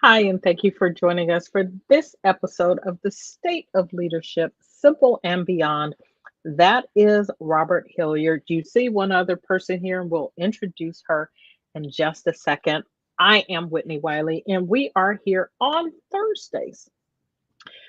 Hi, and thank you for joining us for this episode of The State of Leadership Simple and Beyond. That is Robert Hilliard. You see one other person here, and we'll introduce her in just a second. I am Whitney Wiley, and we are here on Thursdays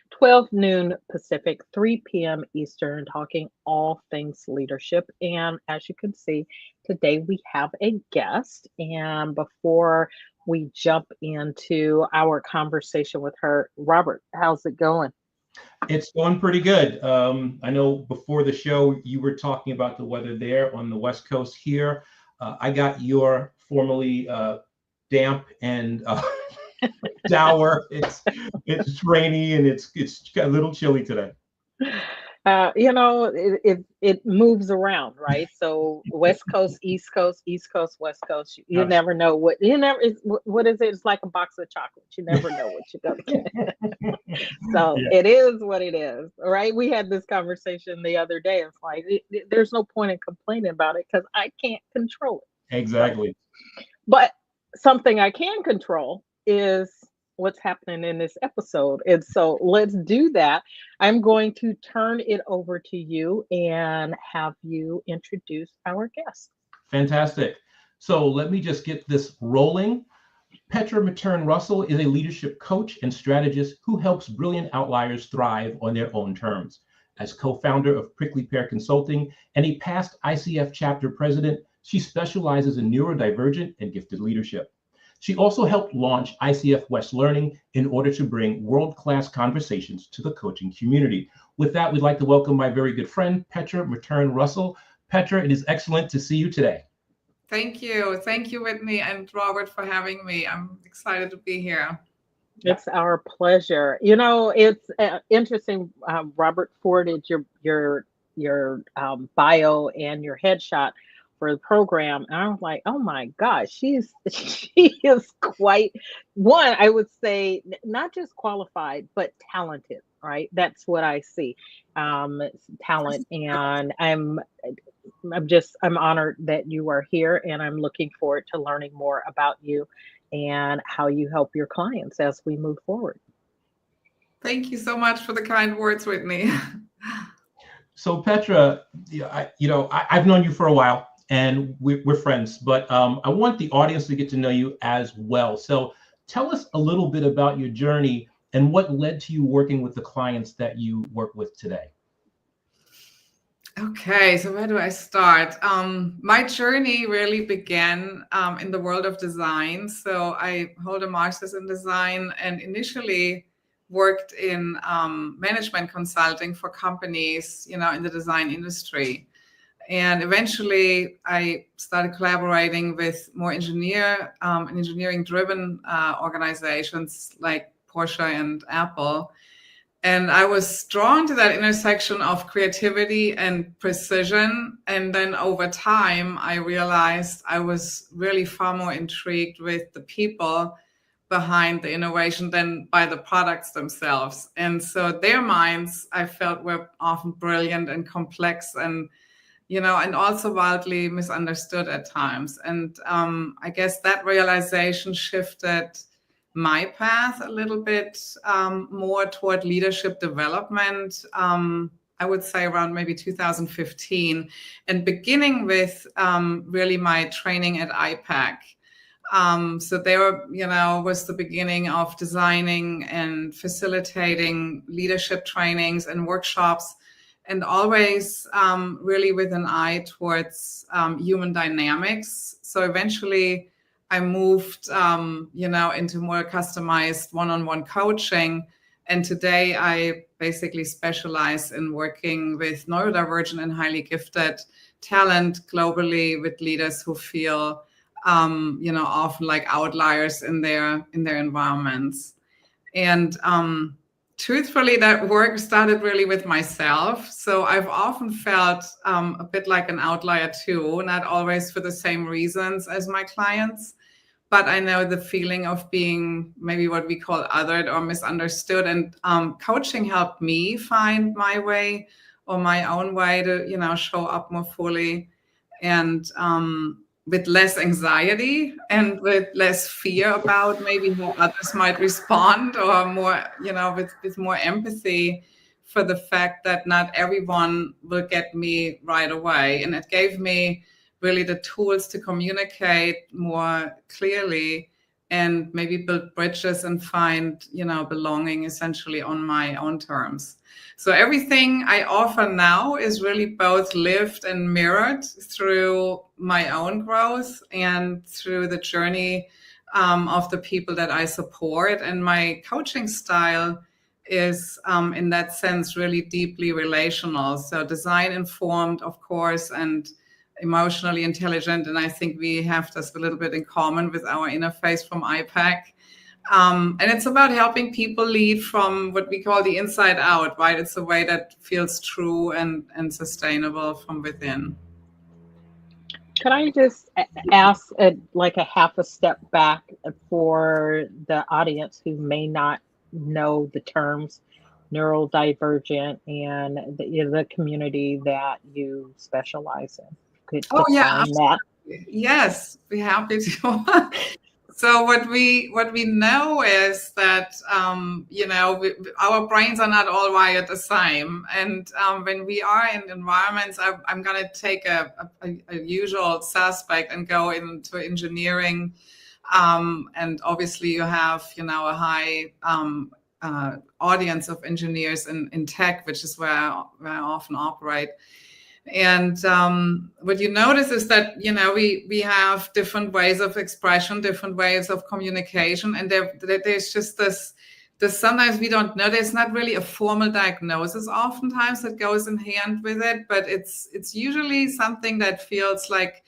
12 noon Pacific, 3 p.m. Eastern, talking all things leadership. And as you can see, today we have a guest. And before we jump into our conversation with her, Robert, how's it going? It's going pretty good. I know before the show you were talking about the weather there on the West Coast here. I got your formerly damp and dour. It's rainy and it's a little chilly today. It moves around, right? So West Coast, East Coast, East Coast, West Coast. You Abs- never know you never. What is it? It's like a box of chocolates. You never know what you're gonna get. So Yeah, it is what it is, right? We had this conversation the other day. It's like there's no point in complaining about it because I can't control it. So, exactly. but something I can control is what's happening in this episode. And so let's do that. I'm going to turn it over to you and have you introduce our guest. Fantastic. So let me just get this rolling. Petra Russell is a leadership coach and strategist who helps brilliant outliers thrive on their own terms. As co-founder of PricklyPear Consulting and a past ICF chapter president, she specializes in neurodivergent and gifted leadership. She also helped launch ICF West Learning in order to bring world-class conversations to the coaching community. With that, we'd like to welcome my very good friend, Petra Russell. Petra, it is excellent to see you today. Thank you. Thank you, Whitney and Robert, for having me. I'm excited to be here. It's our pleasure. You know, it's interesting. Robert forwarded your bio and your headshot for the program, and I was like, oh my gosh, she is quite one. I would say not just qualified, but talented. Right, that's what I see. Talent, and I'm honored that you are here, and I'm looking forward to learning more about you and how you help your clients as we move forward. Thank you so much for the kind words, Whitney. So Petra, I've known you for a while and we're friends, but I want the audience to get to know you as well. So tell us a little bit about your journey and what led to you working with the clients that you work with today. Okay, so where do I start? My journey really began in the world of design. So I hold a master's in design and initially worked in management consulting for companies, in the design industry. And eventually I started collaborating with more engineering-driven organizations like Porsche and Apple. And I was drawn to that intersection of creativity and precision. And then over time, I realized I was really far more intrigued with the people behind the innovation than by the products themselves. And so their minds, I felt, were often brilliant and complex and and also wildly misunderstood at times. And I guess that realization shifted my path a little bit more toward leadership development. I would say around maybe 2015, and beginning with really my training at IPAC. So there, was the beginning of designing and facilitating leadership trainings and workshops, and always really with an eye towards human dynamics. So eventually I moved, into more customized one-on-one coaching. And today I basically specialize in working with neurodivergent and highly gifted talent globally with leaders who feel, often like outliers in their environments. And truthfully, that work started really with myself. So I've often felt a bit like an outlier too, not always for the same reasons as my clients. But I know the feeling of being maybe what we call othered or misunderstood. And coaching helped me find my way or my own way to, show up more fully. And with less anxiety and with less fear about maybe how others might respond, or more, with more empathy for the fact that not everyone will get me right away. And it gave me really the tools to communicate more clearly and maybe build bridges and find, belonging essentially on my own terms. So everything I offer now is really both lived and mirrored through my own growth and through the journey of the people that I support. And my coaching style is, in that sense, really deeply relational. So design informed, of course, and emotionally intelligent. And I think we have this a little bit in common with our interface from IPEC. And it's about helping people lead from what we call the inside out, right? It's a way that feels true and sustainable from within. Can I just ask like a half a step back for the audience who may not know the terms neurodivergent and the community that you specialize in? Could define that. Yes, be happy to. So what we know is that our brains are not all wired the same, and when we are in environments, I'm going to take a usual suspect and go into engineering, and obviously you have a high audience of engineers in tech, which is where I often operate. And what you notice is that, we have different ways of expression, different ways of communication. And there's just this sometimes we don't know. There's not really a formal diagnosis oftentimes that goes in hand with it. But it's usually something that feels like,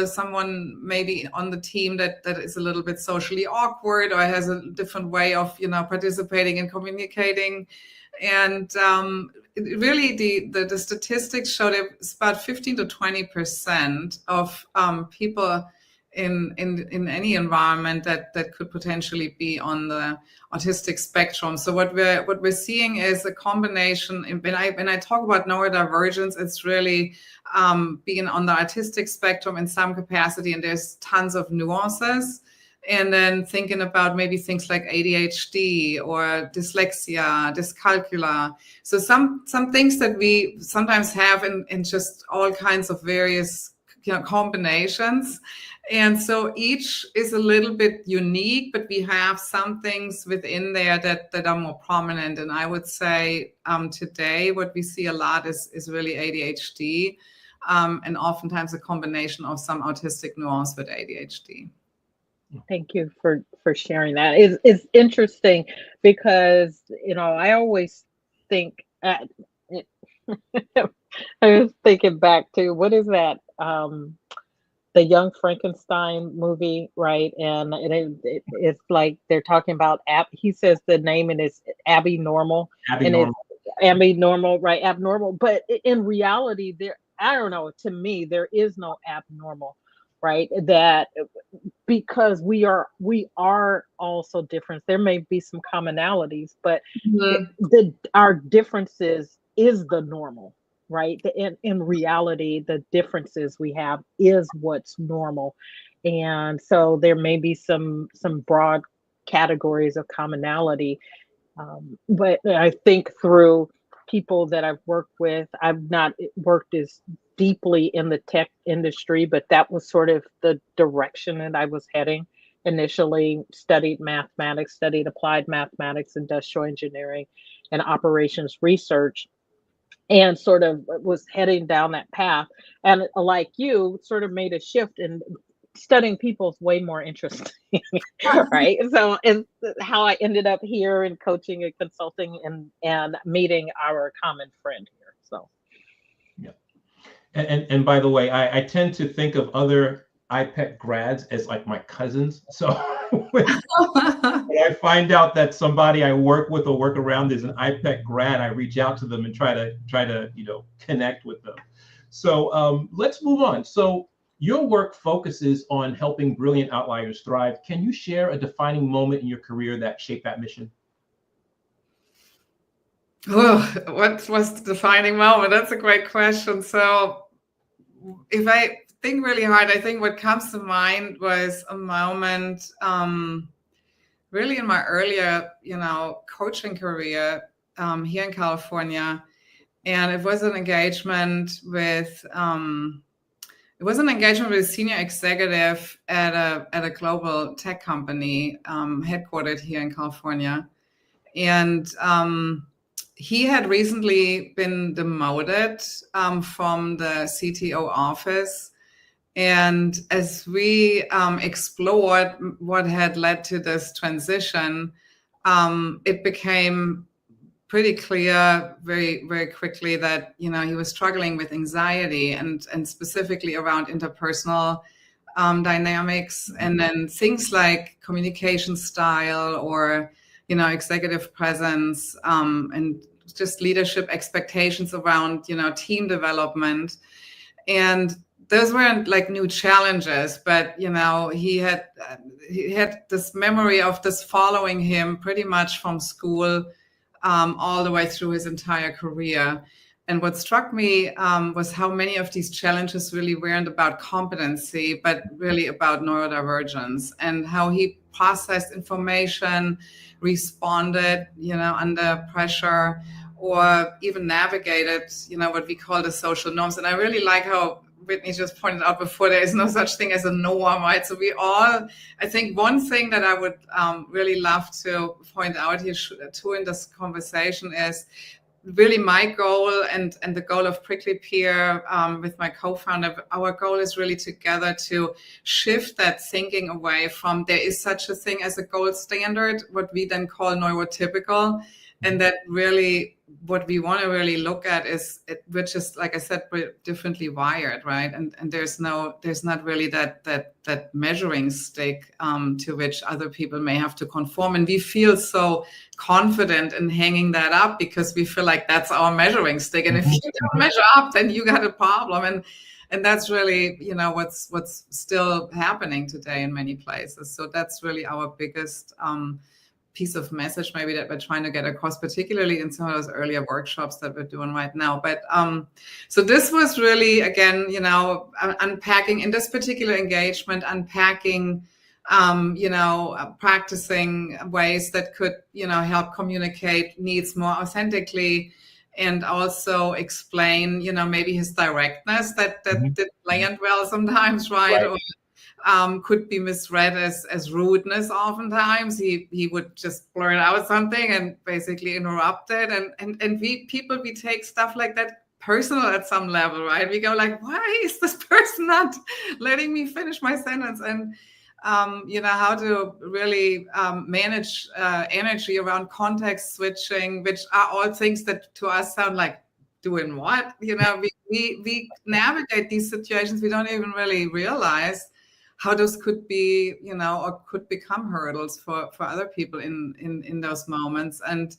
someone maybe on the team that is a little bit socially awkward or has a different way of, participating and communicating. And really, the statistics show that it's about 15 to 20% of people in any environment that could potentially be on the autistic spectrum. So what we're seeing is a combination. When I talk about neurodivergence, it's really being on the autistic spectrum in some capacity, and there's tons of nuances. And then thinking about maybe things like ADHD or dyslexia, dyscalculia. So some things that we sometimes have in just all kinds of various combinations. And so each is a little bit unique, but we have some things within there that are more prominent. And I would say today what we see a lot is really ADHD, and oftentimes a combination of some autistic nuance with ADHD. Thank you for sharing that. It's interesting because, I always think, I was thinking back to, what is that? The Young Frankenstein movie, right? And it's like they're talking about, he says the name and it's Abby-normal. And it's Abby-normal, right? Abnormal. But in reality, I don't know, to me, there is no abnormal. Right, that because we are all so different. There may be some commonalities, but our differences is the normal, right? In reality, the differences we have is what's normal, and so there may be some broad categories of commonality, but I think through people that I've worked with, I've not worked as deeply in the tech industry, but that was sort of the direction that I was heading. Initially studied mathematics, studied applied mathematics, industrial engineering, and operations research, and sort of was heading down that path. And like you, sort of made a shift, and studying people is way more interesting, right? So it's how I ended up here in coaching and consulting and meeting our common friend here. So. And by the way, I tend to think of other IPEC grads as like my cousins. So when I find out that somebody I work with or work around is an IPEC grad, I reach out to them and try to connect with them. So let's move on. So your work focuses on helping brilliant outliers thrive. Can you share a defining moment in your career that shaped that mission? Oh, what was the defining moment? That's a great question. So if I think really hard. I think what comes to mind was a moment really in my earlier, coaching career here in California. And it was an engagement with a senior executive at a global tech company headquartered here in California. And he had recently been demoted from the CTO office. And as we explored what had led to this transition, it became pretty clear very, very quickly that, he was struggling with anxiety and specifically around interpersonal dynamics, and then things like communication style or, executive presence, and just leadership expectations around, team development. And those weren't like new challenges, but, he had this memory of this following him pretty much from school all the way through his entire career. And what struck me was how many of these challenges really weren't about competency, but really about neurodivergence, and how he processed information, responded, under pressure, or even navigated, what we call the social norms. And I really like how Whitney just pointed out before, there is no such thing as a norm, right? So I think one thing that I would really love to point out here too in this conversation is really my goal and the goal of PricklyPear with my co-founder. Our goal is really together to shift that thinking away from there is such a thing as a gold standard, what we then call neurotypical, and that really what we want to really look at is which is, like I said, differently wired, right? And there's not really that measuring stick to which other people may have to conform. And we feel so confident in hanging that up because we feel like that's our measuring stick. And if you don't measure up, then you got a problem. And that's really, what's still happening today in many places. So that's really our biggest piece of message maybe that we're trying to get across, particularly in some of those earlier workshops that we're doing right now. But so this was really, again, unpacking in this particular engagement, practicing ways that could, help communicate needs more authentically, and also explain, maybe his directness that didn't land well sometimes, right? Or, could be misread as rudeness oftentimes. He would just blurt out something and basically interrupt it. And we take stuff like that personal at some level, right? We go like, why is this person not letting me finish my sentence? And, how to really manage energy around context switching, which are all things that to us sound like, doing what? We navigate these situations. We don't even really realize how those could be, or could become hurdles for other people in those moments. And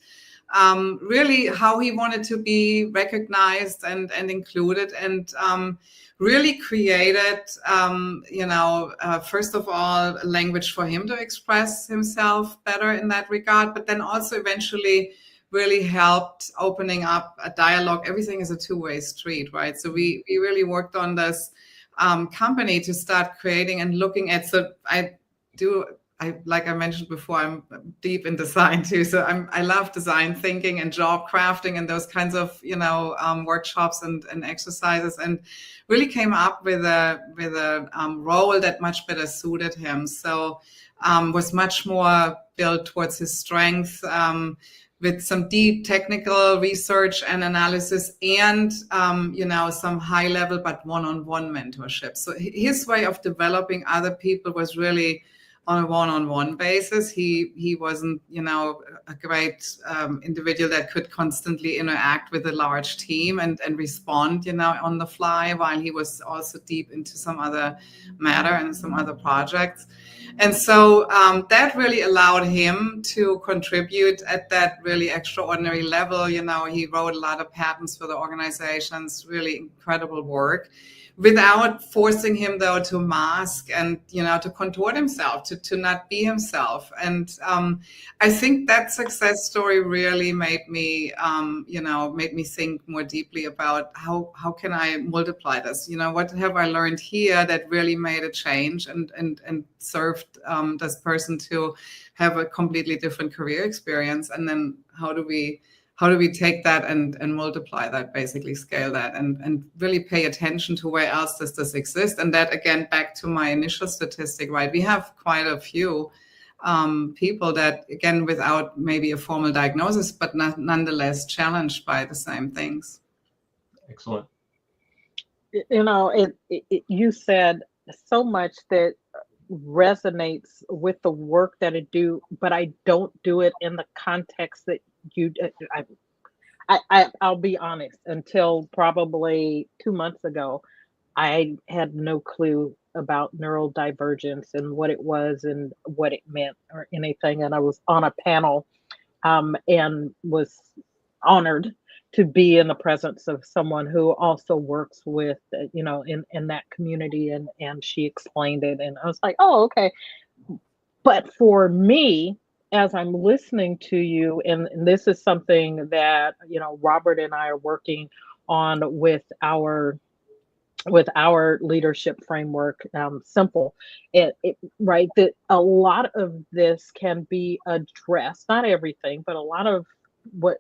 really how he wanted to be recognized and included, and really created, first of all, a language for him to express himself better in that regard, but then also eventually really helped opening up a dialogue. Everything is a two-way street, right? So we really worked on this company to start creating and looking at. So like I mentioned before, I'm deep in design too. So I love design thinking and job crafting and those kinds of workshops and exercises, and really came up with a role that much better suited him. So was much more built towards his strength, with some deep technical research and analysis, and some high level but one-on-one mentorship. So his way of developing other people was really on a one-on-one basis. He wasn't a great individual that could constantly interact with a large team and respond on the fly, while he was also deep into some other matter and some other projects. And so that really allowed him to contribute at that really extraordinary level. He wrote a lot of patents for the organizations, really incredible work. without forcing him though to mask and, you know, to contort himself, to not be himself. And I think that success story really made me, you know, made me think more deeply about how can I multiply this? You know, what have I learned here that really made a change and served this person to have a completely different career experience? And then how do we take that and multiply that, basically scale that, and really pay attention to where else does this exist? And that, again, back to my initial statistic, right? We have quite a few people that, again, without maybe a formal diagnosis, but nonetheless challenged by the same things. Excellent. You know, you said so much that resonates with the work that I do, but I don't do it in the context that you. I'll be honest. Until probably 2 months ago, I had no clue about neurodivergence and what it was and what it meant or anything. And I was on a panel, and was honored to be in the presence of someone who also works with, you know, in that community, and she explained it, and I was like, oh, okay. But for me, as I'm listening to you, and this is something that, you know, Robert and I are working on with our leadership framework, simple, right, that a lot of this can be addressed, not everything, but a lot of what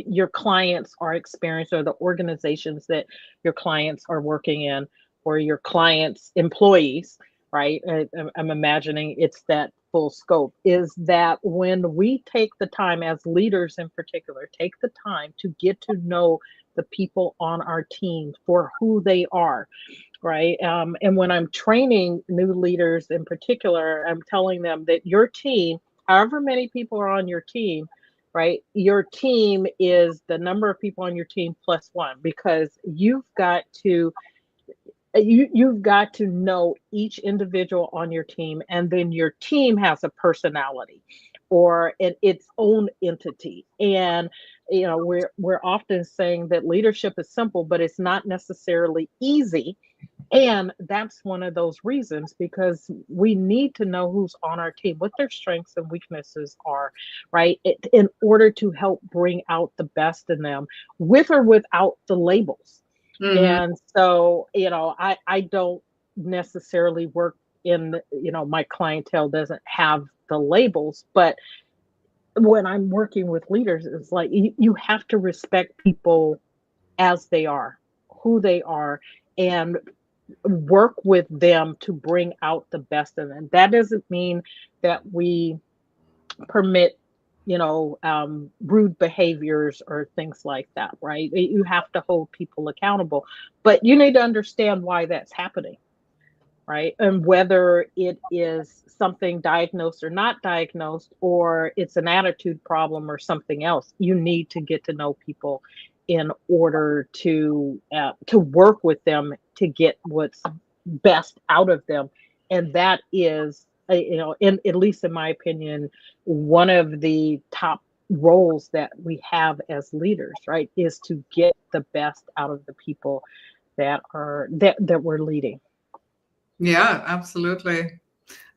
your clients are experiencing, or the organizations that your clients are working in, or your clients' employees, right? I'm imagining it's that full scope, is that when we take the time, as leaders in particular, take the time to get to know the people on our team for who they are, right? And when I'm training new leaders in particular, I'm telling them that your team, however many people are on your team, right? Your team is the number of people on your team plus one, because you've got to know each individual on your team, and then your team has a personality or its own entity. And you know, we're often saying that leadership is simple, but it's not necessarily easy. And that's one of those reasons, because we need to know who's on our team, what their strengths and weaknesses are, right? In order to help bring out the best in them, with or without the labels. Mm-hmm. And so, you know, I don't necessarily work in, you know, my clientele doesn't have the labels, but when I'm working with leaders, it's like you have to respect people as they are, who they are, and work with them to bring out the best in them. That doesn't mean that we permit, you know, rude behaviors or things like that, right? You have to hold people accountable, but you need to understand why that's happening, right? And whether it is something diagnosed or not diagnosed, or it's an attitude problem or something else, you need to get to know people in order to work with them to get what's best out of them. And that is, you know, at least in my opinion, one of the top roles that we have as leaders, right, is to get the best out of the people that we're leading. Yeah, absolutely.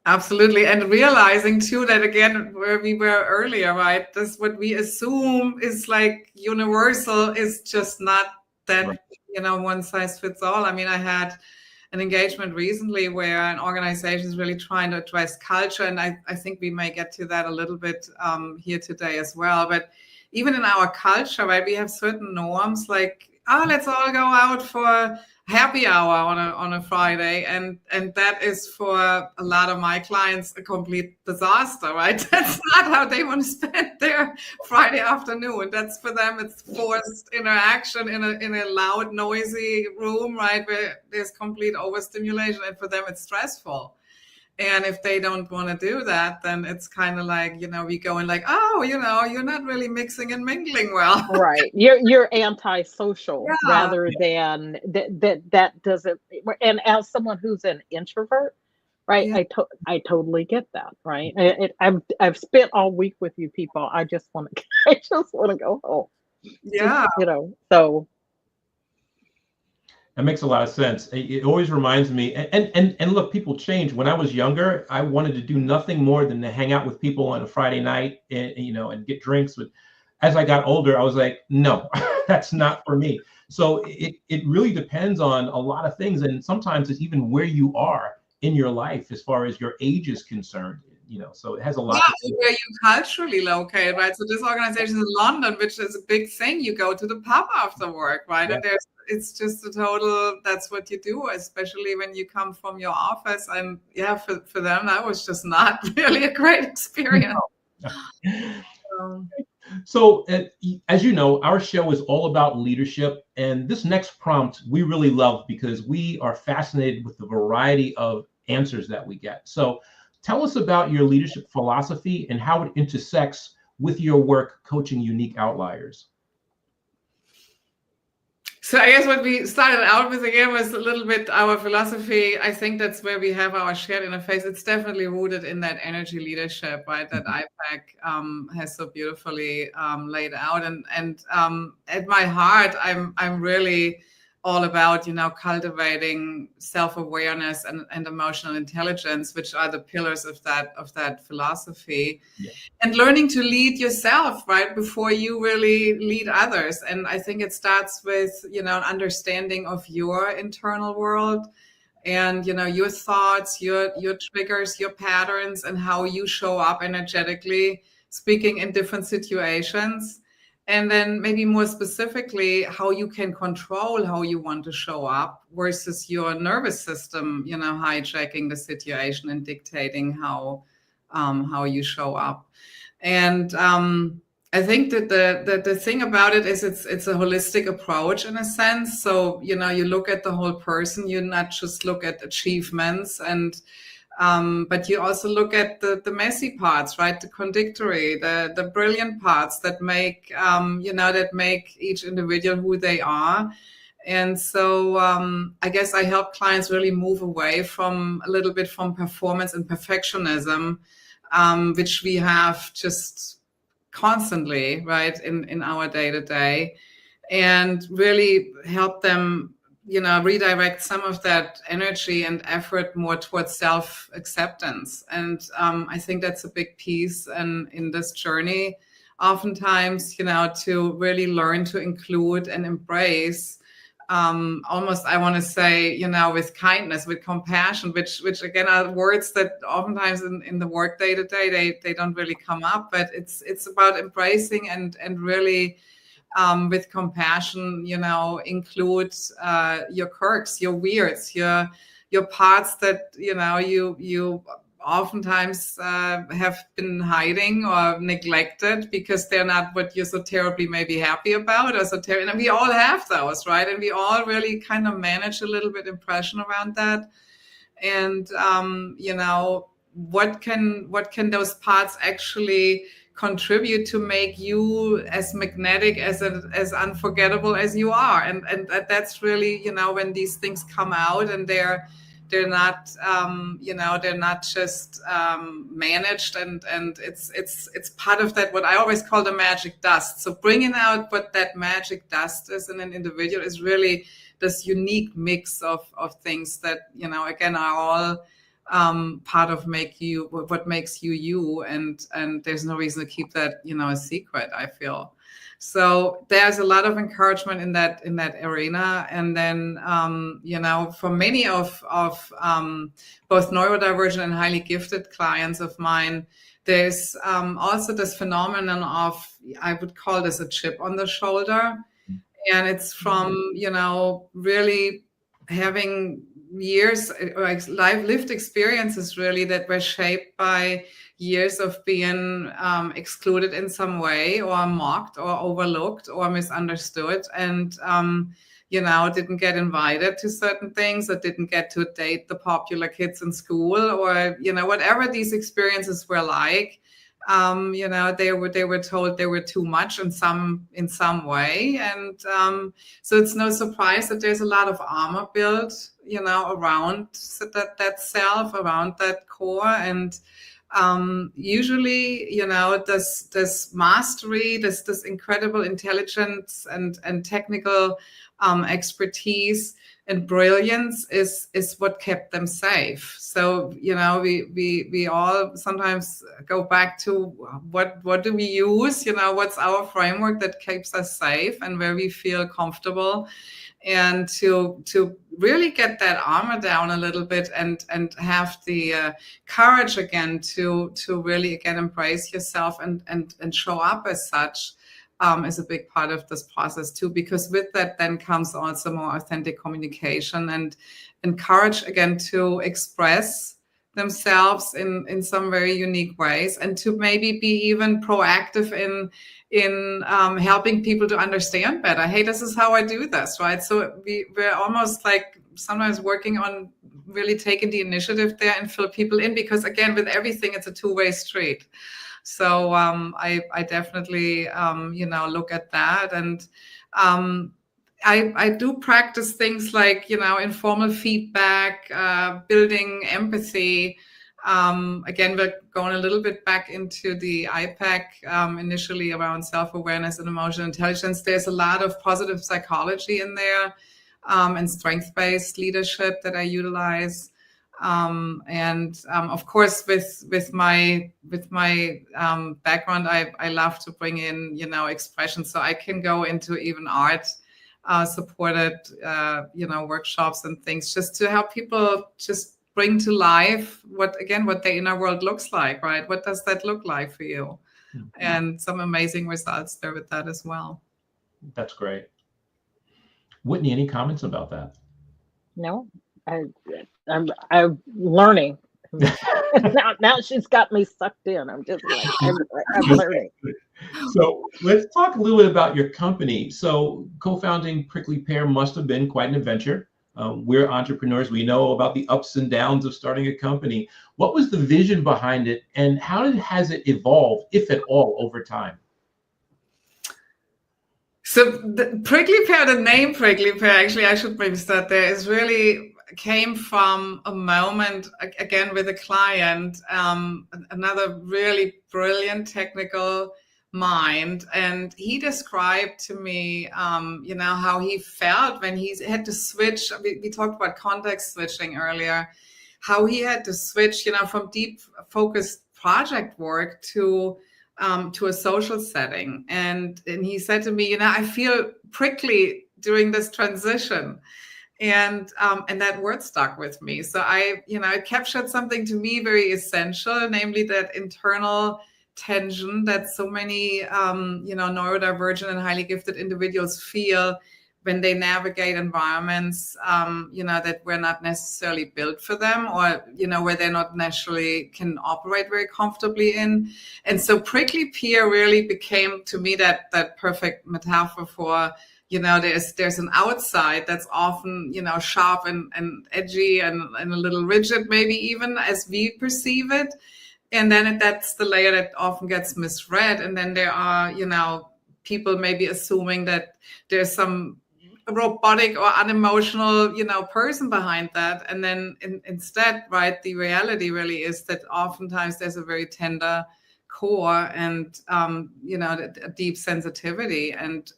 Absolutely. And realizing too that, again, where we were earlier, right? This, what we assume is like universal, is just not that, right, you know, one size fits all. I mean, I had an engagement recently where an organization is really trying to address culture. And I think we may get to that a little bit here today as well. But even in our culture, right, we have certain norms like, oh, let's all go out for happy hour on a Friday, and that is for a lot of my clients a complete disaster, right? That's not how they want to spend their Friday afternoon. That's, for them, it's forced interaction in a loud, noisy room, right, where there's complete overstimulation, and for them it's stressful. And if they don't want to do that, then it's kind of like, you know, we go in like, oh, you know, you're not really mixing and mingling well. Right. You're antisocial, yeah, rather than that doesn't. And as someone who's an introvert, right, yeah, I totally get that. Right. I've spent all week with you people. I just want to go home. Yeah. You know, so. That makes a lot of sense. It always reminds me, and look, people change. When I was younger, I wanted to do nothing more than to hang out with people on a Friday night and get drinks. But as I got older, I was like, no, that's not for me. So it really depends on a lot of things. And sometimes it's even where you are in your life as far as your age is concerned. So it has a lot. Yeah, where you culturally located, right? So this organization is in London, which is a big thing. You go to the pub after work, right? Yeah. And it's just a total, that's what you do, especially when you come from your office. And yeah, for them, that was just not really a great experience. So as you know, our show is all about leadership. And this next prompt we really love because we are fascinated with the variety of answers that we get. So tell us about your leadership philosophy and how it intersects with your work coaching unique outliers. So I guess what we started out with again was a little bit our philosophy. I think that's where we have our shared interface. It's definitely rooted in that energy leadership, right? That IPAC has so beautifully laid out. And at my heart, I'm really all about, cultivating self-awareness and emotional intelligence, which are the pillars of that philosophy. Yeah. And learning to lead yourself, right, before you really lead others. And I think it starts with, an understanding of your internal world and, your thoughts, your triggers, your patterns, and how you show up energetically, speaking in different situations. And then maybe more specifically, how you can control how you want to show up versus your nervous system, hijacking the situation and dictating how you show up. And I think that the thing about it is it's a holistic approach in a sense. So, you look at the whole person, you not just look at achievements but you also look at the messy parts, right? The contradictory, the brilliant parts that make, that make each individual who they are. And so I guess I help clients really move away from a little bit from performance and perfectionism, which we have just constantly, right, in our day-to-day, and really help them redirect some of that energy and effort more towards self-acceptance. And I think that's a big piece in this journey. Oftentimes, to really learn to include and embrace almost, I want to say, with kindness, with compassion, which again are words that oftentimes in the work day to day, they don't really come up, but it's about embracing and really with compassion, include your quirks, your weirds, your parts that, you oftentimes have been hiding or neglected because they're not what you're so terribly maybe happy about or so terribly. And we all have those, right? And we all really kind of manage a little bit impression around that. And, what can those parts actually contribute to make you as magnetic, as unforgettable as you are, and that's really when these things come out and they're not they're not just managed and it's part of that what I always call the magic dust. So bringing out what that magic dust is in an individual is really this unique mix of things that again are all part of what makes you, and there's no reason to keep that a secret, I feel. So there's a lot of encouragement in that arena. And then for many of both neurodivergent and highly gifted clients of mine, there's also this phenomenon of, I would call this a chip on the shoulder, and it's from really having years, like lived experiences really that were shaped by years of being excluded in some way, or mocked or overlooked or misunderstood, and didn't get invited to certain things, or didn't get to date the popular kids in school, or whatever these experiences were like. They were told they were too much in some way, and so it's no surprise that there's a lot of armor built, around that self, around that core, and usually, this mastery, this incredible intelligence and technical expertise and brilliance is what kept them safe. So, you know, we all sometimes go back to what do we use, you know, what's our framework that keeps us safe and where we feel comfortable, and to really get that armor down a little bit and have the courage again to really again embrace yourself and show up as such. Is a big part of this process too, because with that then comes also more authentic communication and courage again to express themselves in some very unique ways, and to maybe be even proactive in helping people to understand better. Hey, this is how I do this, right? So we're almost like sometimes working on really taking the initiative there and fill people in, because again, with everything, it's a two-way street. So I definitely, you know, look at that. And I do practice things like, you know, informal feedback, building empathy. Again, we're going a little bit back into the IPAC, initially around self-awareness and emotional intelligence. There's a lot of positive psychology in there, and strength-based leadership that I utilize. Of course, with my background, I love to bring in, you know, expression. So I can go into even art supported, you know, workshops and things, just to help people just bring to life what their inner world looks like, right? What does that look like for you? Mm-hmm. And some amazing results there with that as well. That's great. Whitney, any comments about that? No, I'm learning. now she's got me sucked in. I'm just like, I'm learning. So let's talk a little bit about your company. So co-founding PricklyPear must have been quite an adventure. We're entrepreneurs. We know about the ups and downs of starting a company. What was the vision behind it, and how has it evolved, if at all, over time? So the PricklyPear, the name PricklyPear, actually, I should maybe start there, is really came from a moment, again, with a client, another really brilliant technical mind. And he described to me, you know, how he felt when he had to switch. We talked about context switching earlier, how he had to switch, you know, from deep focused project work to a social setting. And he said to me, you know, I feel prickly during this transition. And that word stuck with me. So it captured something to me very essential, namely that internal tension that so many, neurodivergent and highly gifted individuals feel when they navigate environments, that we're not necessarily built for them, or, where they're not naturally can operate very comfortably in. And so PricklyPear really became to me that perfect metaphor for, there's an outside that's often, sharp and edgy and a little rigid, maybe even as we perceive it. And then that's the layer that often gets misread. And then there are, people maybe assuming that there's some robotic or unemotional, person behind that. And then instead, right, the reality really is that oftentimes there's a very tender core and, a deep sensitivity. And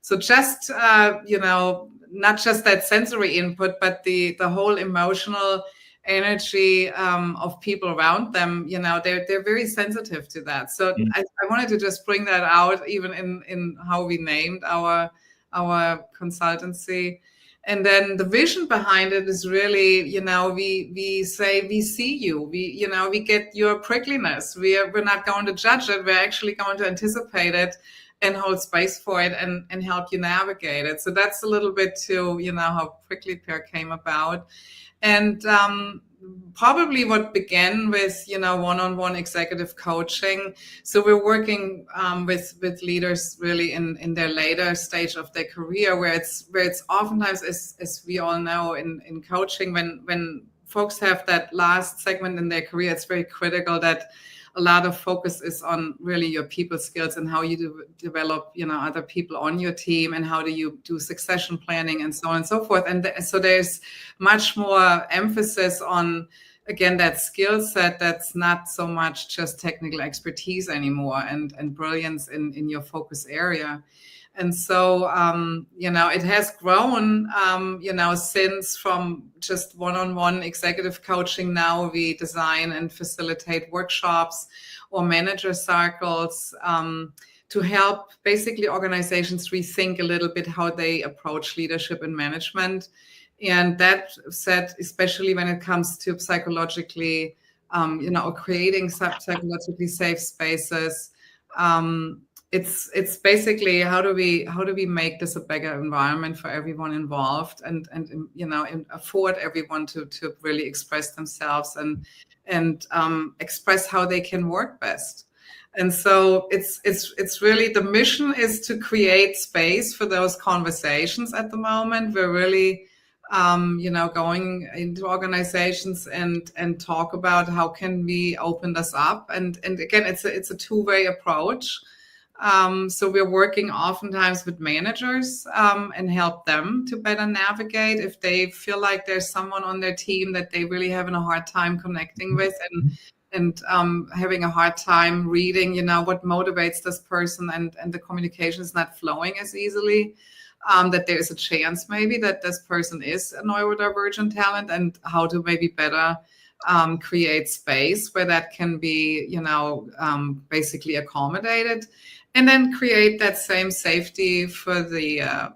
so just, not just that sensory input, but the whole emotional energy of people around them, they're very sensitive to that. So I wanted to just bring that out even in how we named our consultancy. And then the vision behind it is really, we say, we see you, we get your prickliness. We're not going to judge it. We're actually going to anticipate it and hold space for it and help you navigate it. So that's a little bit to, how PricklyPear came about. And probably what began with, one-on-one executive coaching. So we're working with leaders really in their later stage of their career, where it's oftentimes, as we all know in coaching, when folks have that last segment in their career, it's very critical that a lot of focus is on really your people skills and how you develop, other people on your team, and how do you do succession planning and so on and so forth. And so there's much more emphasis on, again, that skill set that's not so much just technical expertise anymore and brilliance in your focus area. And so, it has grown, since from just one-on-one executive coaching. Now we design and facilitate workshops or manager circles to help basically organizations rethink a little bit how they approach leadership and management. And that said, especially when it comes to psychologically, creating psychologically safe spaces, it's basically how do we make this a better environment for everyone involved, and afford everyone to really express themselves and express how they can work best. And so it's really, the mission is to create space for those conversations. At the moment, we're really going into organizations and talk about how can we open this up, and again, it's a two-way approach. So we're working oftentimes with managers and help them to better navigate if they feel like there's someone on their team that they really having a hard time connecting with, and having a hard time reading, what motivates this person, and the communication is not flowing as easily. That there is a chance maybe that this person is a neurodivergent talent, and how to maybe better create space where that can be, basically accommodated, and then create that same safety for the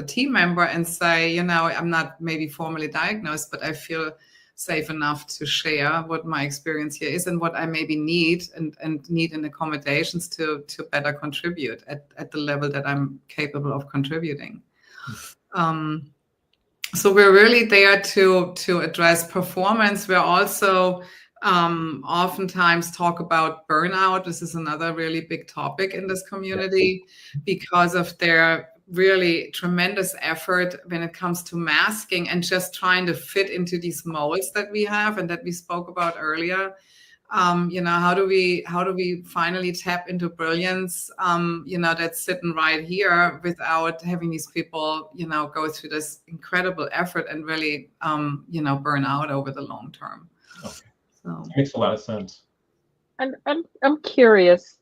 team member, and say, I'm not maybe formally diagnosed, but I feel safe enough to share what my experience here is and what I maybe need and need in accommodations to better contribute at the level that I'm capable of contributing. So we're really there to address performance. We're also oftentimes talk about burnout. This is another really big topic in this community because of their really tremendous effort when it comes to masking and just trying to fit into these molds that we have and that we spoke about earlier. How do we finally tap into brilliance, that's sitting right here without having these people, go through this incredible effort and really, burn out over the long term. Okay. So makes a lot of sense. And I'm curious.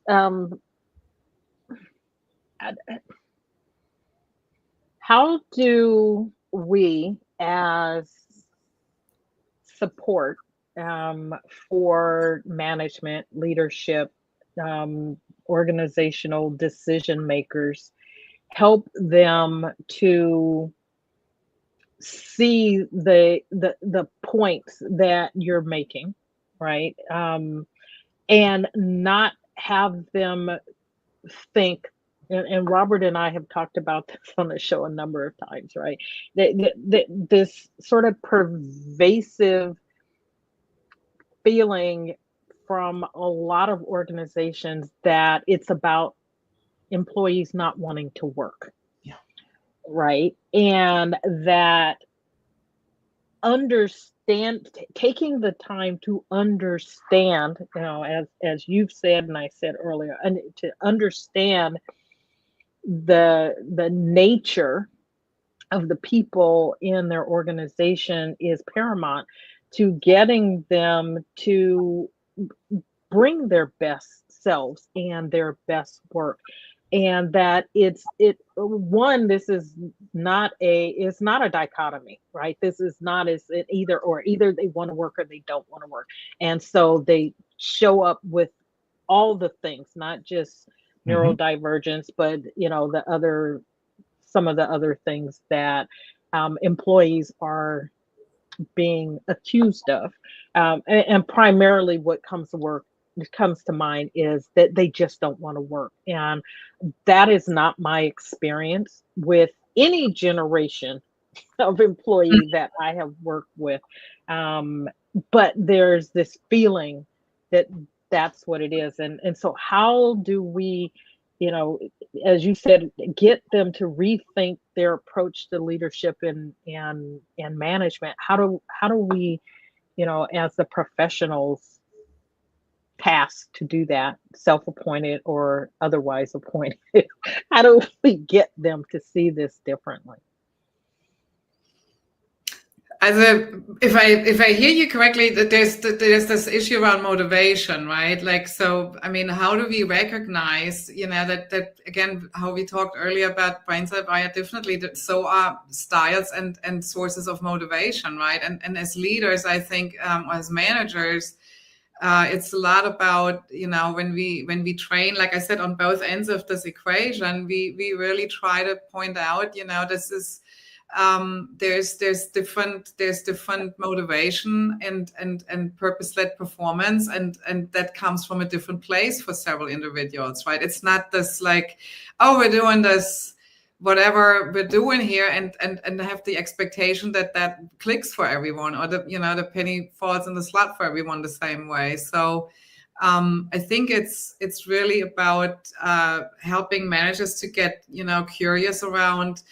How do we, as support for management, leadership, organizational decision makers, help them to see the points that you're making, right? And not have them think, and Robert and I have talked about this on the show a number of times, right? This sort of pervasive feeling from a lot of organizations that it's about employees not wanting to work. Yeah. Right. And that taking the time to understand, as you've said and I said earlier, and to understand the nature of the people in their organization is paramount to getting them to bring their best selves and their best work. And that this is not a dichotomy, right? This is not as an either or. Either they want to work or they don't want to work. And so they show up with all the things, not just neurodivergence, but some of the other things that employees are being accused of. And primarily what comes to mind is that they just don't want to work. And that is not my experience with any generation of employee that I have worked with. But there's this feeling that that's what it is. And so how do we, as you said, get them to rethink their approach to leadership and management? How do we, as the professionals tasked to do that, self-appointed or otherwise appointed, how do we get them to see this differently? If I hear you correctly, that there's this issue around motivation, right? Like, so, I mean, how do we recognize, that again, how we talked earlier about brains are wired differently, that so are styles and sources of motivation, right? And as leaders, I think, as managers, it's a lot about, when we train, like I said, on both ends of this equation, we really try to point out, this is, there's different motivation and purpose-led performance, and that comes from a different place for several individuals, right? It's not this like, oh, we're doing this, whatever we're doing here, and have the expectation that clicks for everyone, or the penny falls in the slot for everyone the same way. So I think it's really about helping managers to get curious around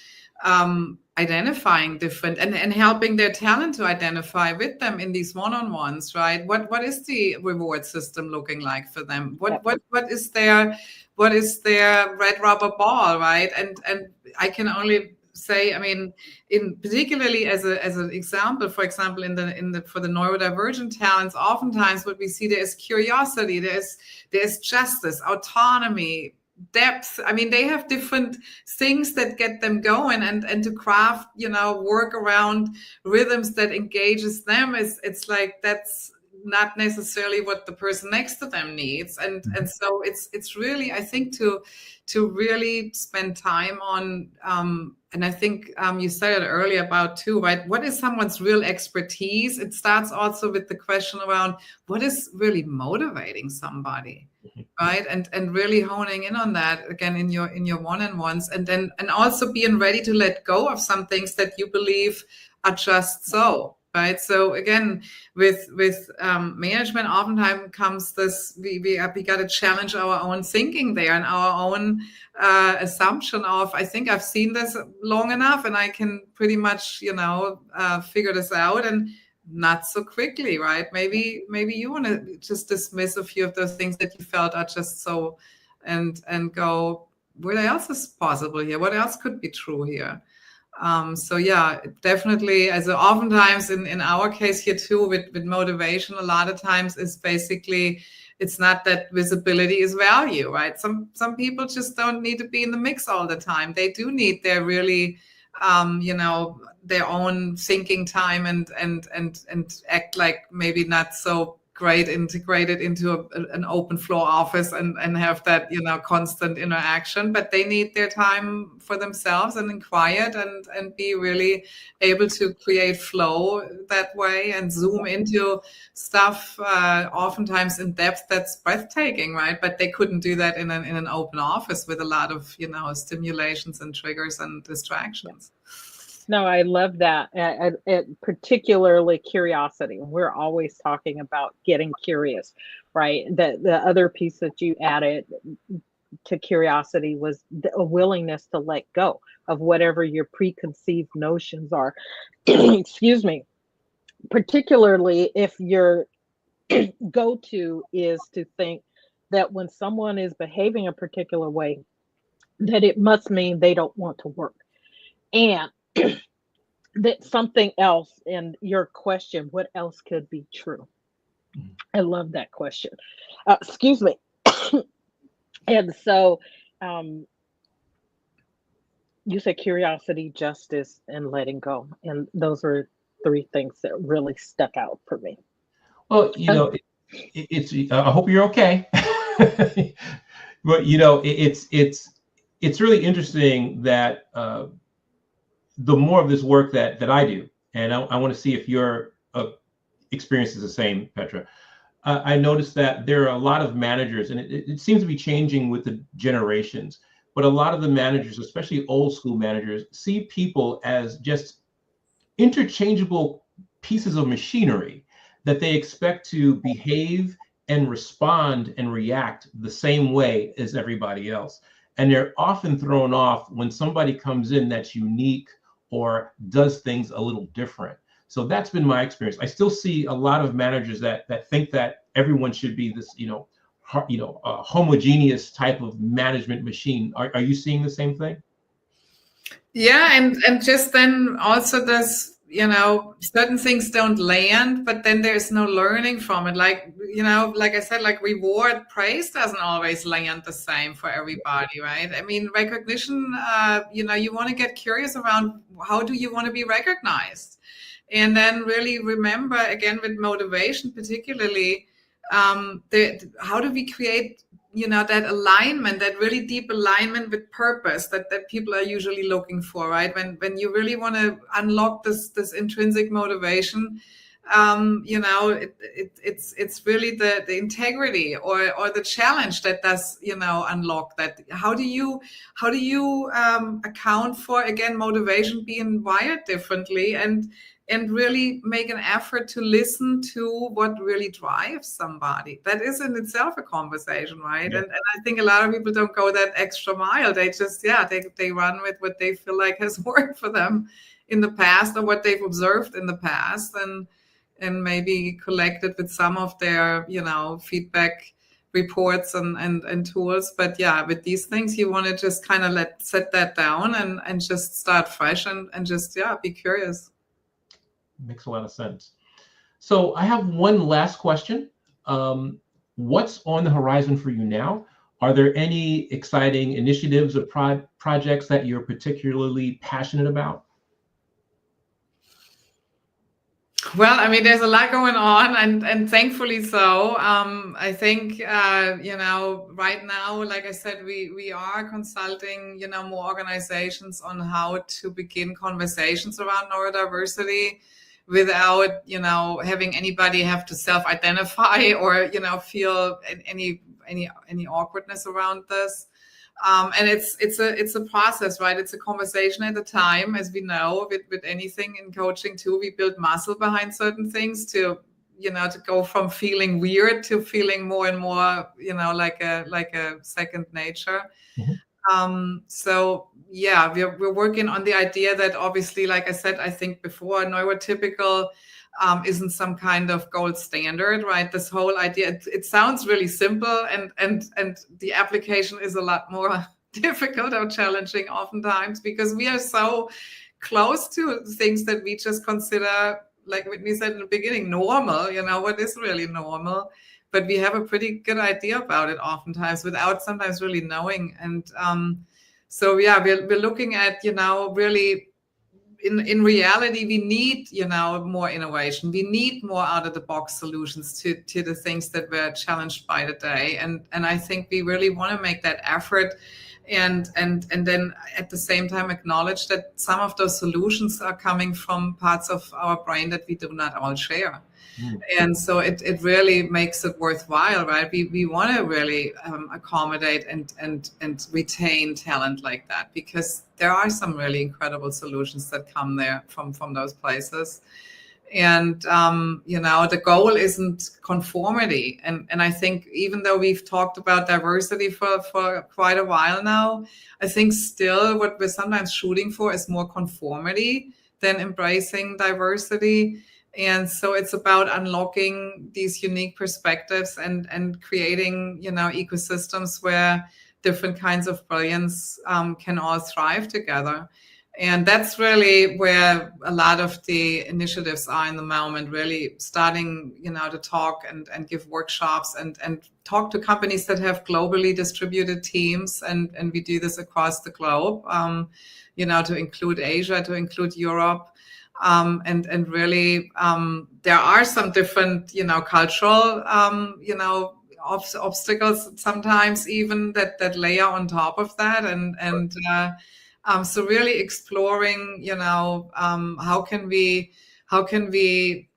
identifying different and helping their talent to identify with them in these one-on-ones, right? What is the reward system looking like for them? What is their red rubber ball, right? And I can only say, I mean, in particularly as an example, for example, for the neurodivergent talents, oftentimes what we see there is curiosity, there's justice, autonomy, depth. I mean, they have different things that get them going, and to craft, work around rhythms that engages them it's like that's not necessarily what the person next to them needs, and so it's really, I think, to really spend time on and I think you said it earlier about too, right? What is someone's real expertise? It starts also with the question around what is really motivating somebody, right? And really honing in on that again in your one-on-ones, and also being ready to let go of some things that you believe are just so. Right. So again, with management, oftentimes comes this, we got to challenge our own thinking there and our own assumption of, I think I've seen this long enough and I can pretty much, figure this out, and not so quickly, right? Maybe you want to just dismiss a few of those things that you felt are just so, and go, what else is possible here? What else could be true here? So yeah, definitely, as oftentimes in our case here too, with motivation, a lot of times is basically, it's not that visibility is value, right? Some people just don't need to be in the mix all the time. They do need their really, their own thinking time and act like maybe not so great integrated into an open floor office and have that, constant interaction, but they need their time for themselves and in quiet and be really able to create flow that way and zoom into stuff, oftentimes in depth that's breathtaking, right? But they couldn't do that in an open office with a lot of, stimulations and triggers and distractions. No, I love that. Particularly curiosity. We're always talking about getting curious, right? The other piece that you added to curiosity was a willingness to let go of whatever your preconceived notions are. Excuse me. Particularly if your go-to is to think that when someone is behaving a particular way, that it must mean they don't want to work. And that something else in your question, what else could be true? I love that question. Excuse me. And so you said curiosity, justice, and letting go. And those are three things that really stuck out for me. Well, it's I hope you're okay. But it's really interesting that the more of this work that I do, and I want to see if your experience is the same, Petra. I noticed that there are a lot of managers, and it seems to be changing with the generations, but a lot of the managers, especially old school managers, see people as just interchangeable pieces of machinery that they expect to behave and respond and react the same way as everybody else. And they're often thrown off when somebody comes in that's unique or does things a little different. So that's been my experience. I still see a lot of managers that think that everyone should be this, homogeneous type of management machine. Are you seeing the same thing? Yeah, and just then also this, certain things don't land, but then there's no learning from it. Like, like I said, like reward, praise doesn't always land the same for everybody, right? I mean, recognition, you want to get curious around how do you want to be recognized? And then really remember, again, with motivation particularly, how do we create that alignment, that really deep alignment with purpose that people are usually looking for, right? When you really want to unlock this intrinsic motivation, it's really the integrity or the challenge that does unlock that. How do you account for, again, motivation being wired differently and really make an effort to listen to what really drives somebody? That is in itself a conversation, right? Yeah. And I think a lot of people don't go that extra mile. They just, they run with what they feel like has worked for them in the past or what they've observed in the past, and maybe collect it with some of their, feedback reports and tools. But yeah, with these things, you want to just kind of set that down and just start fresh and just, be curious. Makes a lot of sense. So I have one last question. What's on the horizon for you now? Are there any exciting initiatives or projects that you're particularly passionate about? Well, I mean, there's a lot going on, and thankfully so. I think, right now, like I said, we are consulting, more organizations on how to begin conversations around neurodiversity without, having anybody have to self-identify or, feel any awkwardness around this. And it's a process, right? It's a conversation at a time, as we know, with anything in coaching too. We build muscle behind certain things to go from feeling weird to feeling more and more, like a second nature. Mm-hmm. So yeah, we're working on the idea that obviously, like I said, I think before, neurotypical isn't some kind of gold standard, right? This whole idea, it sounds really simple, and the application is a lot more difficult or challenging oftentimes, because we are so close to things that we just consider, like Whitney said in the beginning, normal, what is really normal. But we have a pretty good idea about it oftentimes without sometimes really knowing. And so yeah, we're looking at, really, in reality, we need, more innovation. We need more out of the box solutions to the things that we're challenged by today. And I think we really want to make that effort, and then at the same time acknowledge that some of those solutions are coming from parts of our brain that we do not all share. And so it really makes it worthwhile, right? We want to really accommodate and retain talent like that, because there are some really incredible solutions that come there from those places. And, the goal isn't conformity. And I think even though we've talked about diversity for quite a while now, I think still what we're sometimes shooting for is more conformity than embracing diversity. And so it's about unlocking these unique perspectives and creating, ecosystems where different kinds of brilliance can all thrive together. And that's really where a lot of the initiatives are in the moment, really starting, to talk and give workshops and talk to companies that have globally distributed teams. And we do this across the globe, to include Asia, to include Europe. And really, there are some different, cultural, obstacles sometimes even that layer on top of that. So really exploring, how can we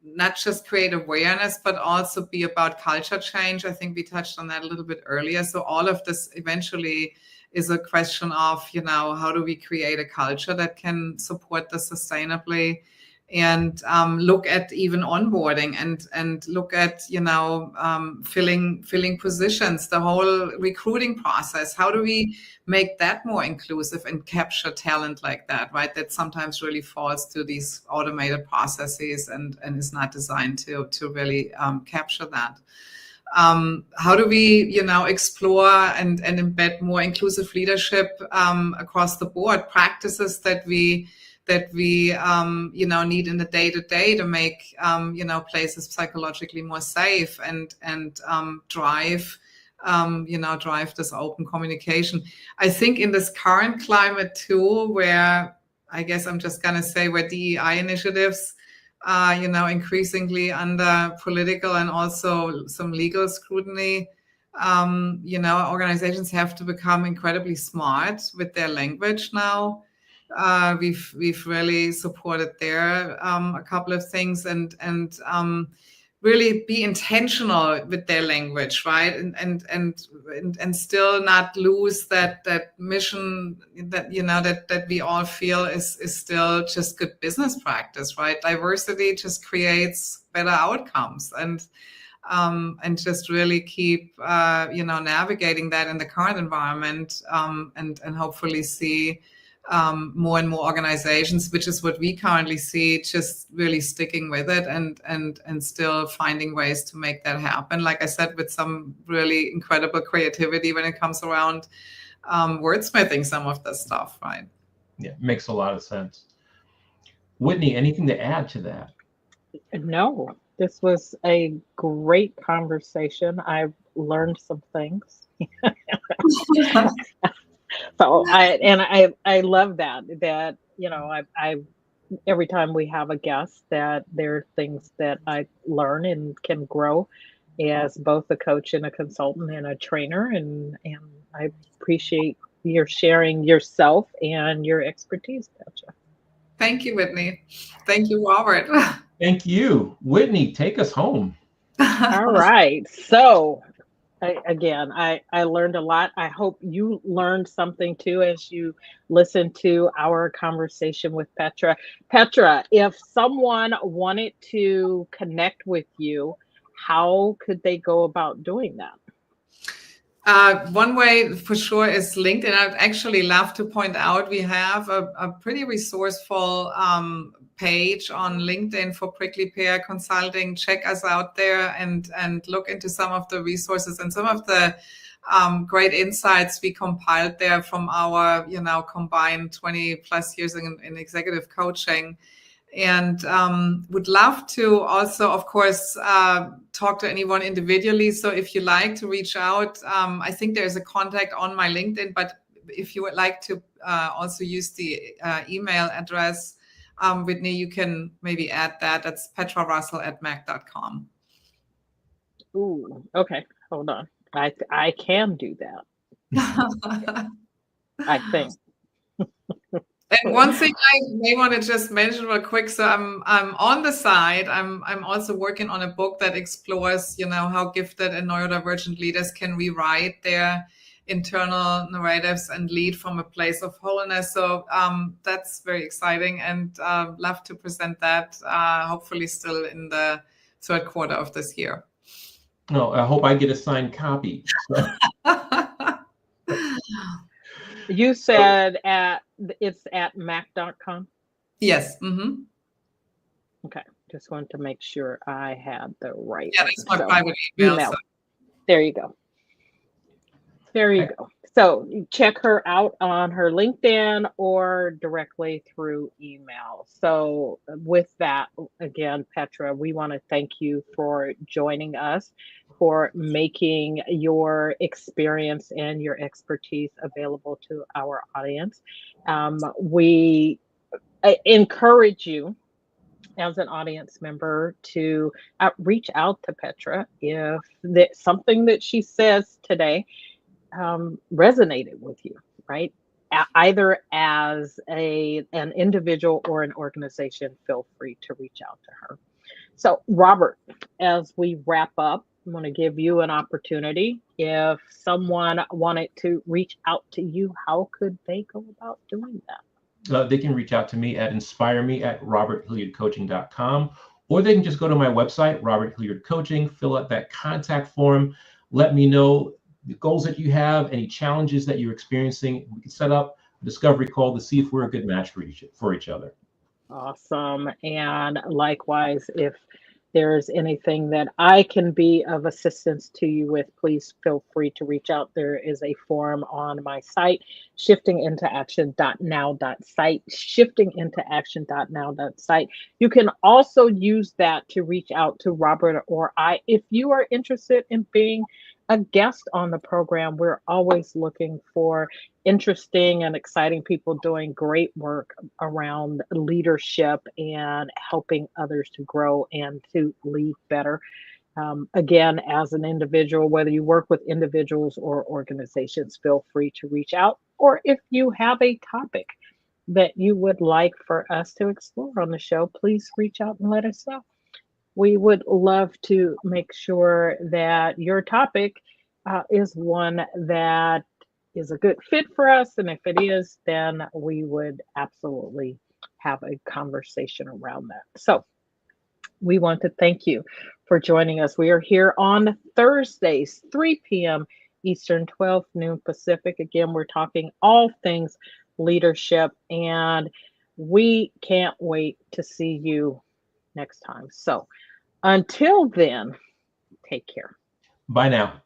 not just create awareness, but also be about culture change. I think we touched on that a little bit earlier. So all of this eventually is a question of, how do we create a culture that can support this sustainably, and look at even onboarding and look at, filling positions, the whole recruiting process. How do we make that more inclusive and capture talent like that, right? That sometimes really falls to these automated processes and is not designed to really capture that. How do we, explore and embed more inclusive leadership across the board, practices that we that we, need in the day-to-day to make, places psychologically more safe and drive this open communication. I think in this current climate too, where I guess I'm just going to say where DEI initiatives, increasingly under political and also some legal scrutiny, organizations have to become incredibly smart with their language now. We've really supported there a couple of things and really be intentional with their language, right? And still not lose that mission that we all feel is still just good business practice, right? Diversity just creates better outcomes and just really keep navigating that in the current environment and hopefully see more and more organizations, which is what we currently see, just really sticking with it and still finding ways to make that happen. Like I said, with some really incredible creativity when it comes around wordsmithing some of this stuff, right? Yeah, makes a lot of sense. Whitney, anything to add to that? No, this was a great conversation. I've learned some things. So I love that I every time we have a guest that there are things that I learn and can grow as both a coach and a consultant and a trainer, and I appreciate your sharing yourself and your expertise, Petra. Thank you, Whitney. Thank you, Robert. Thank you. Whitney, take us home. All right. So I learned a lot. I hope you learned something too as you listened to our conversation with Petra. Petra, if someone wanted to connect with you, how could they go about doing that? One way for sure is LinkedIn. I'd actually love to point out we have a pretty resourceful page on LinkedIn for PricklyPear Consulting. Check us out there and look into some of the resources and some of the great insights we compiled there from our combined 20 plus years in executive coaching. And would love to also, of course, talk to anyone individually. So if you like to reach out, I think there's a contact on my LinkedIn, but if you would like to also use the email address, Whitney, you can maybe add that. That's petrarussell@mac.com. Ooh, okay. Hold on. I can do that. I think. And one thing I may want to just mention real quick. So I'm on the side. I'm also working on a book that explores, how gifted and neurodivergent leaders can rewrite their internal narratives and lead from a place of wholeness. So that's very exciting, and love to present that. Hopefully, still in the third quarter of this year. No, I hope I get a signed copy. You said it's at mac.com? Yes. Mm-hmm. Okay. Just wanted to make sure I had the right. Yeah, that's my private email. So. There you go. There you go. So check her out on her LinkedIn or directly through email. So with that, again, Petra, we want to thank you for joining us, for making your experience and your expertise available to our audience. We encourage you as an audience member to reach out to Petra if something that she says today resonated with you, right? Either as an individual or an organization, feel free to reach out to her. So, Robert, as we wrap up, I'm going to give you an opportunity. If someone wanted to reach out to you, how could they go about doing that? They can reach out to me at inspireme@roberthilliardcoaching.com, or they can just go to my website, Robert Hilliard Coaching, fill out that contact form, let me know the goals that you have, any challenges that you're experiencing. We can set up a discovery call to see if we're a good match for each other. Awesome. And likewise, if there's anything that I can be of assistance to you with, please feel free to reach out. There is a form on my site, shiftingintoaction.now.site, shiftingintoaction.now.site. You can also use that to reach out to Robert or I if you are interested in being a guest on the program. We're always looking for interesting and exciting people doing great work around leadership and helping others to grow and to lead better. Again, as an individual, whether you work with individuals or organizations, feel free to reach out. Or if you have a topic that you would like for us to explore on the show, please reach out and let us know. We would love to make sure that your topic is one that is a good fit for us. And if it is, then we would absolutely have a conversation around that. So we want to thank you for joining us. We are here on Thursdays, 3 p.m. Eastern, 12 noon Pacific. Again, we're talking all things leadership, and we can't wait to see you next time. So until then, take care. Bye now.